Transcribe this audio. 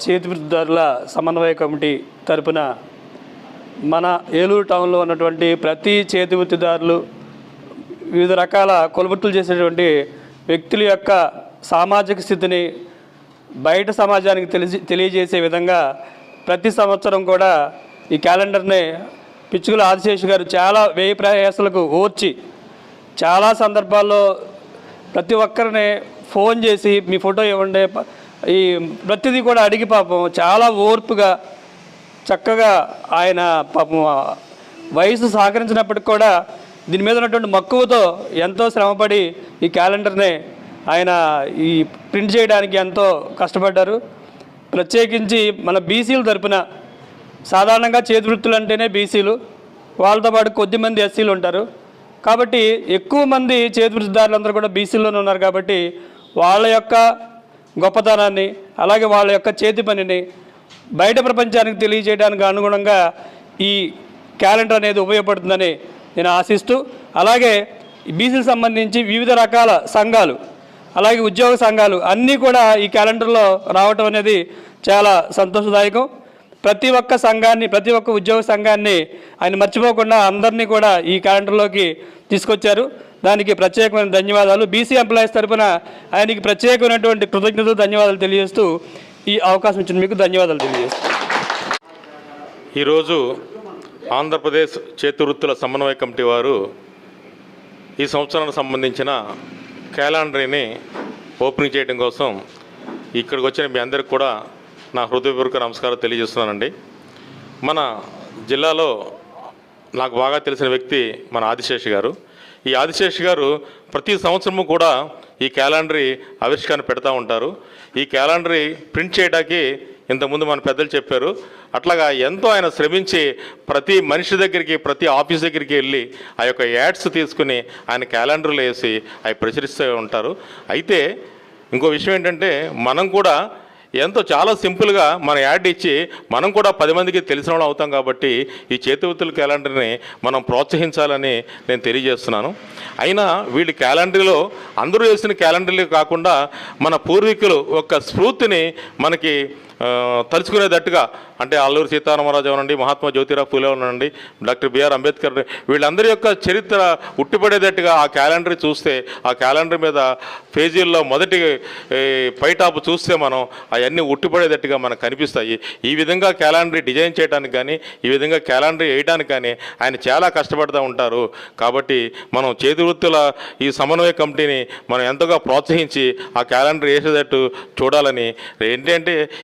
చేతివృత్తిదారుల సమన్వయ కమిటీ తరపున మన ఏలూరు టౌన్లో ఉన్నటువంటి ప్రతి చేతివృత్తిదారులు వివిధ రకాల కొలుబుట్టులు చేసేటువంటి వ్యక్తుల యొక్క సామాజిక స్థితిని బయట సమాజానికి తెలియజేసే విధంగా ప్రతి సంవత్సరం కూడా ఈ క్యాలెండర్ని పిచ్చుగుల ఆదిశేషు గారు చాలా వ్యయ ప్రయాసాలకు ఓర్చి చాలా సందర్భాల్లో ప్రతి ఒక్కరిని ఫోన్ చేసి మీ ఫోటో ఇవ్వండి ఈ ప్రతిదీ కూడా అడిగి పాపం చాలా ఓర్పుగా చక్కగా ఆయన పాపం వయసు సహకరించినప్పటికి కూడా దీని మీద ఉన్నటువంటి మక్కువతో ఎంతో శ్రమపడి ఈ క్యాలెండర్ని ఆయన ఈ ప్రింట్ చేయడానికి ఎంతో కష్టపడ్డారు. ప్రత్యేకించి మన బీసీల తరపున సాధారణంగా చేతి వృత్తులు అంటేనే బీసీలు, వాళ్ళతో పాటు కొద్దిమంది ఎస్సీలు ఉంటారు. కాబట్టి ఎక్కువ మంది చేతి వృత్తిదారులందరూ కూడా బీసీల్లోనే ఉన్నారు. కాబట్టి వాళ్ళ యొక్క గొప్పతనాన్ని అలాగే వాళ్ళ యొక్క చేతి పనిని బయట ప్రపంచానికి తెలియజేయడానికి అనుగుణంగా ఈ క్యాలెండర్ అనేది ఉపయోగపడుతుందని నేను ఆశిస్తూ, అలాగే బీసీలకు సంబంధించి వివిధ రకాల సంఘాలు అలాగే ఉద్యోగ సంఘాలు అన్నీ కూడా ఈ క్యాలెండర్లో రావటం అనేది చాలా సంతోషదాయకం. ప్రతి ఒక్క సంఘాన్ని ప్రతి ఒక్క ఉద్యోగ సంఘాన్ని ఆయన మర్చిపోకుండా అందరినీ కూడా ఈ క్యాలెండర్లోకి తీసుకొచ్చారు. దానికి ప్రత్యేకమైన ధన్యవాదాలు. బీసీ ఎంప్లాయీస్ తరఫున ఆయనకి ప్రత్యేకమైనటువంటి కృతజ్ఞతలు ధన్యవాదాలు తెలియజేస్తూ ఈ అవకాశం ఇచ్చిన మీకు ధన్యవాదాలు తెలియజేస్తాను. ఈరోజు ఆంధ్రప్రదేశ్ చేతివృత్తుల సమన్వయ కమిటీ వారు ఈ సంవత్సరానికి సంబంధించిన క్యాలెండర్ని ఓపెనింగ్ చేయడం కోసం ఇక్కడికి వచ్చిన మీ అందరికి కూడా నా హృదయపూర్వక నమస్కారం తెలియజేస్తున్నానండి. మన జిల్లాలో నాకు బాగా తెలిసిన వ్యక్తి మన ఆదిశేషు గారు. ఈ ఆదిశేషు గారు ప్రతి సంవత్సరము కూడా ఈ క్యాలెండర్ ఆవిష్కరణ పెడతా ఉంటారు. ఈ క్యాలెండర్ ప్రింట్ చేయడానికి ఇంతకుముందు మన పెద్దలు చెప్పారు, అట్లాగా ఎంతో ఆయన శ్రమించి ప్రతి మనిషి దగ్గరికి ప్రతి ఆఫీస్ దగ్గరికి వెళ్ళి ఆ యొక్క యాడ్స్ తీసుకుని ఆయన క్యాలెండర్లు వేసి అవి ప్రచురిస్తూ ఉంటారు. అయితే ఇంకో విషయం ఏంటంటే మనం కూడా ఎంతో చాలా సింపుల్గా మన యాడ్ ఇచ్చి మనం కూడా 10 మందికి తెలిసిన వాళ్ళు అవుతాం. కాబట్టి ఈ చేతివృత్తుల క్యాలెండర్ని మనం ప్రోత్సహించాలని నేను తెలియజేస్తున్నాను. అయినా వీళ్ళ క్యాలెండర్లో అందరూ వేసిన క్యాలెండర్లు కాకుండా మన పూర్వీకులు ఒక స్ఫూర్తిని మనకి తలుచుకునేటట్టుగా, అంటే అల్లూరి సీతారామరాజు అనండి, మహాత్మా జ్యోతిరావు ఫూలే అనండి, డాక్టర్ బిఆర్ అంబేద్కర్, వీళ్ళందరి యొక్క చరిత్ర ఉట్టిపడేటట్టుగా ఆ క్యాలెండర్ చూస్తే ఆ క్యాలెండర్ మీద పేజీల్లో మొదటి పైటాపు చూస్తే మనం అవన్నీ ఉట్టిపడేటట్టుగా మనకు కనిపిస్తాయి. ఈ విధంగా క్యాలెండర్ డిజైన్ చేయడానికి కానీ ఈ విధంగా క్యాలెండర్ వేయడానికి కానీ ఆయన చాలా కష్టపడుతూ ఉంటారు. కాబట్టి మనం చేతివృత్తుల ఈ సమన్వయ కమిటీని మనం ఎంతగా ప్రోత్సహించి ఆ క్యాలెండర్ వేసేటట్టు చూడాలని. ఏంటంటే